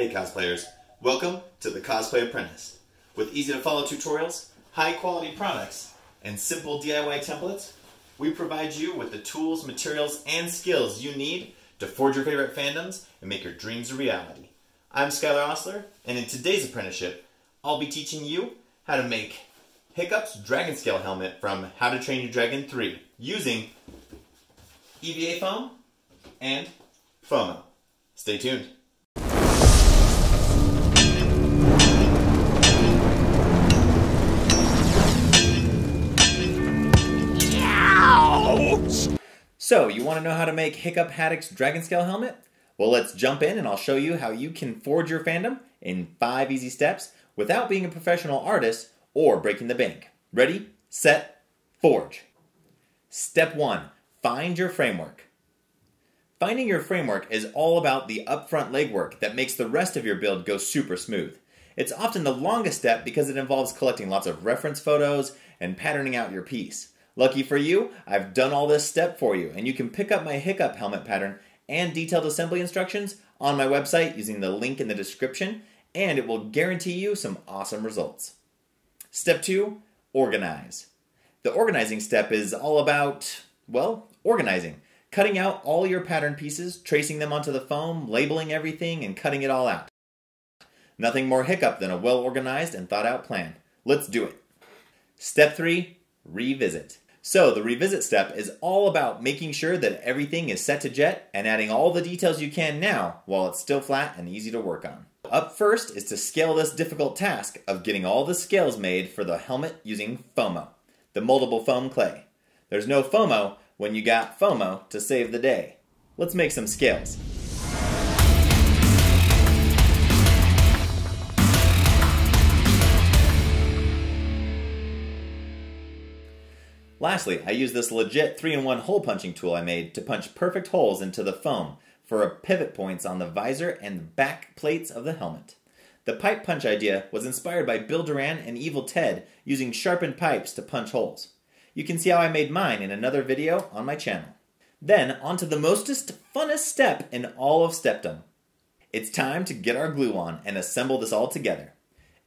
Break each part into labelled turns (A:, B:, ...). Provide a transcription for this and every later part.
A: Hey cosplayers, welcome to the Cosplay Apprentice. With easy to follow tutorials, high quality products, and simple DIY templates, we provide you with the tools, materials, and skills you need to forge your favorite fandoms and make your dreams a reality. I'm Skylar Osler, and in today's apprenticeship, I'll be teaching you how to make Hiccups Dragon Scale Helmet from How to Train Your Dragon 3 using EVA foam and FOMO. Stay tuned. So, you want to know how to make Hiccup Haddock's Dragon Scale Helmet? Well, let's jump in and I'll show you how you can forge your fandom in 5 easy steps without being a professional artist or breaking the bank. Ready, set, forge. Step 1. Find your framework. Finding your framework is all about the upfront legwork that makes the rest of your build go super smooth. It's often the longest step because it involves collecting lots of reference photos and patterning out your piece. Lucky for you, I've done all this step for you, and you can pick up my Hiccup Helmet Pattern and detailed assembly instructions on my website using the link in the description, and it will guarantee you some awesome results. Step 2, organize. The organizing step is all about, well, organizing. Cutting out all your pattern pieces, tracing them onto the foam, labeling everything, and cutting it all out. Nothing more hiccup than a well-organized and thought-out plan. Let's do it. Step 3, revisit. So the revisit step is all about making sure that everything is set to jet and adding all the details you can now while it's still flat and easy to work on. Up first is to scale this difficult task of getting all the scales made for the helmet using FOMO, the moldable foam clay. There's no FOMO when you got FOMO to save the day. Let's make some scales. Lastly, I use this legit 3-in-1 hole punching tool I made to punch perfect holes into the foam for pivot points on the visor and back plates of the helmet. The pipe punch idea was inspired by Bill Duran and Evil Ted using sharpened pipes to punch holes. You can see how I made mine in another video on my channel. Then, on to the mostest, funnest step in all of Stepdom. It's time to get our glue on and assemble this all together.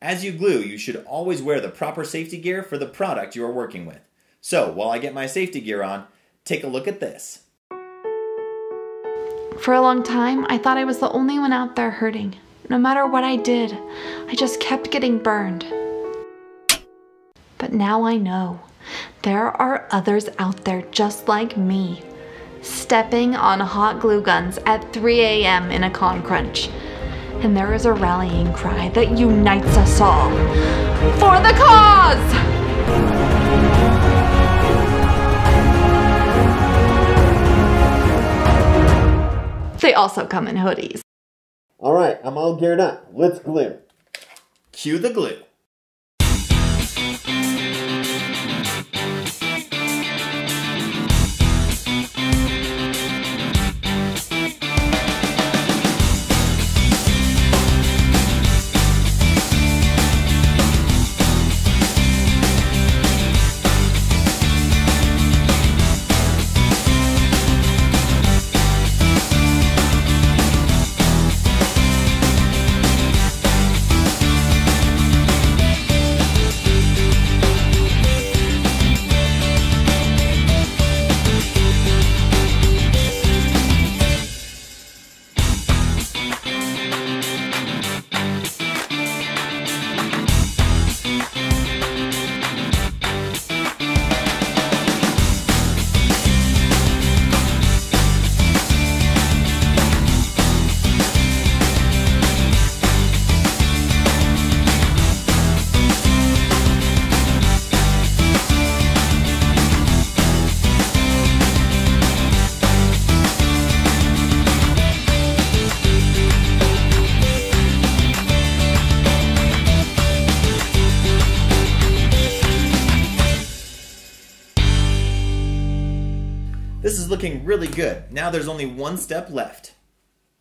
A: As you glue, you should always wear the proper safety gear for the product you are working with. So, while I get my safety gear on, take a look at this.
B: For a long time, I thought I was the only one out there hurting. No matter what I did, I just kept getting burned. But now I know. There are others out there just like me, stepping on hot glue guns at 3 a.m. in a con crunch. And there is a rallying cry that unites us all. For the cause! They also come in hoodies.
A: Alright, I'm all geared up. Let's glue. Cue the glue. This is looking really good. Now there's only one step left.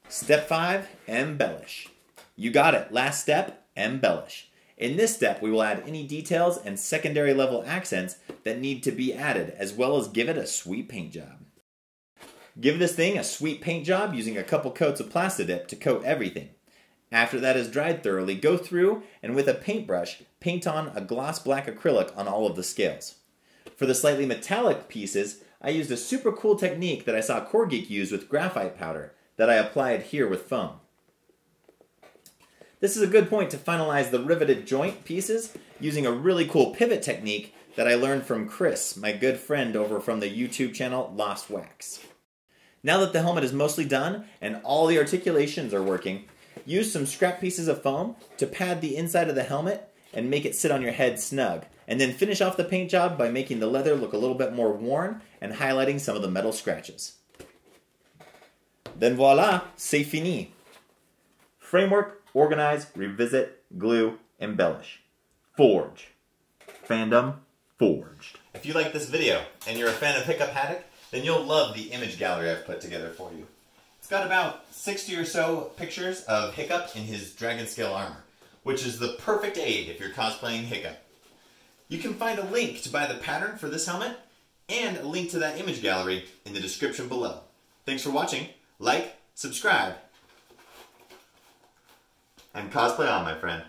A: Step 5, embellish. You got it. Last step, embellish. In this step, we will add any details and secondary level accents that need to be added, as well as give it a sweet paint job. Give this thing a sweet paint job using a couple coats of Plastidip to coat everything. After that is dried thoroughly, go through and with a paintbrush, paint on a gloss black acrylic on all of the scales. For the slightly metallic pieces, I used a super cool technique that I saw Core Geek use with graphite powder that I applied here with foam. This is a good point to finalize the riveted joint pieces using a really cool pivot technique that I learned from Chris, my good friend over from the YouTube channel Lost Wax. Now that the helmet is mostly done and all the articulations are working, use some scrap pieces of foam to pad the inside of the helmet and make it sit on your head snug, and then finish off the paint job by making the leather look a little bit more worn and highlighting some of the metal scratches. Then voila, c'est fini. Framework, organize, revisit, glue, embellish. Forge. Fandom forged. If you like this video and you're a fan of Hiccup Haddock, then you'll love the image gallery I've put together for you. It's got about 60 or so pictures of Hiccup in his dragon scale armor, which is the perfect aid if you're cosplaying Hiccup. You can find a link to buy the pattern for this helmet and a link to that image gallery in the description below. Thanks for watching. Like, subscribe, and cosplay on, my friend.